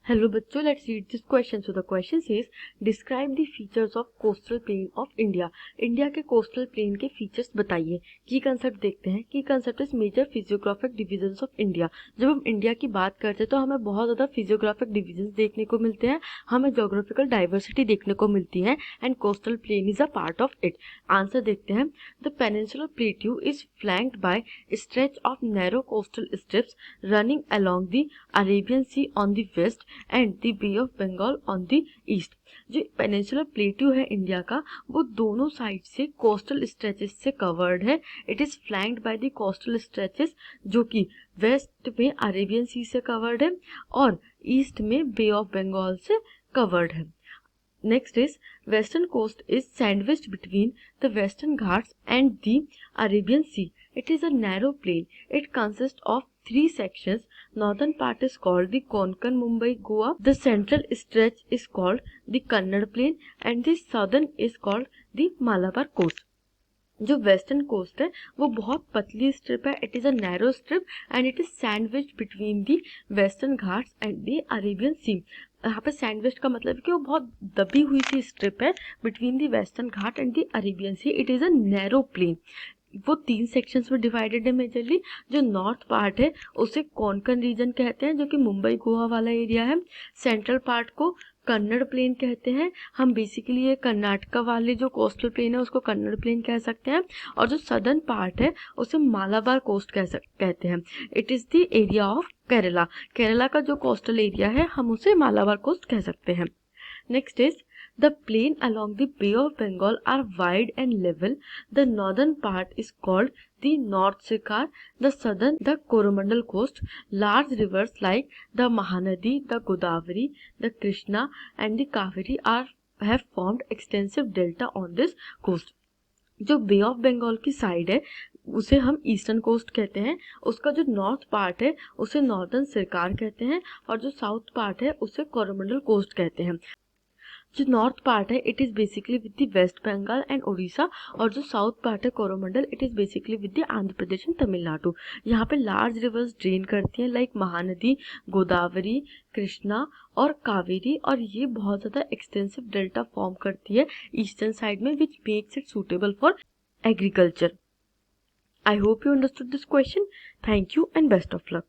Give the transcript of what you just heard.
Hello बच्चों, let's read this question. So the question says describe the features of coastal plain of India. India के coastal plain के features बताइए. Key concept देखते हैं. Key concept is major physiographic divisions of India. जब हम India की बात करते हैं तो हमें बहुत ज़्यादा फिजियोग्राफिक डिविजन्स देखने को मिलते हैं, हमें जोग्राफिकल डाइवर्सिटी देखने को मिलती है and coastal plain is a part of it. Answer देखते हैं. The peninsular plateau is flanked by stretch of narrow coastal strips running along the Arabian Sea on the west and the Bay of Bengal on the east. जो peninsular plateau है India का, वो दोनों side से coastal stretches से covered है. It is flanked by the coastal stretches जो कि वेस्ट में अरेबियन सी से कवर्ड है और ईस्ट में बे ऑफ बंगाल से कवर्ड है. Next is western coast is sandwiched between the Western Ghats and the Arabian Sea. It is a narrow plain. It consists of three sections. Northern part is called the Konkan Mumbai Goa. The central stretch is called the Kannada Plain and the southern is called the Malabar Coast. जो western coast है वो बहुत पतली strip है. It is a narrow strip and it is sandwich between the Western Ghats and the Arabian Sea. यहाँ पे sandwich का मतलब है कि वो बहुत दबी हुई सी स्ट्रिप है between the western Ghat and the Arabian Sea. It is a narrow plain. वो 3 सेक्शंस में डिवाइडेड है मेजरली. जो नॉर्थ पार्ट है उसे कोंकण रीजन कहते हैं जो कि मुंबई गोवा वाला एरिया है. सेंट्रल पार्ट को कन्नड़ प्लेन कहते हैं. हम बेसिकली ये कर्नाटका वाले जो कोस्टल प्लेन है उसको कन्नड़ प्लेन कह सकते हैं. और जो सदर्न पार्ट है उसे मालाबार कोस्ट कहते हैं. It is the area of Kerala. Kerala का जो कोस्टल एरिया है हम उसे मालाबार कोस्ट कह सकते हैं. Next is the plain along the Bay of Bengal are wide and level. The northern part is called the North Sikar, the southern the Coromandel coast. Large rivers like the Mahanadi, the Godavari, the Krishna and the Kaveri have formed extensive delta on this coast. जो बे of Bengal की side है उसे हम eastern coast कहते हैं. उसका जो north part है उसे नॉर्दर्न सरकार कहते हैं और जो साउथ पार्ट है उसे कोरोमंडल कोस्ट कहते हैं. जो नॉर्थ पार्ट है it is basically with the West Bengal and Orissa और जो साउथ पार्ट है Coromandel it is basically with the Andhra Pradesh and Tamil Nadu. यहाँ पे लार्ज रिवर्स ड्रेन करती हैं लाइक महानदी, गोदावरी, कृष्णा और कावेरी और ये बहुत ज़्यादा एक्सटेंसिव डेल्टा फॉर्म करती है ईस्टर्न साइड में which makes it suitable for agriculture. I hope you understood this question. Thank you and best of luck.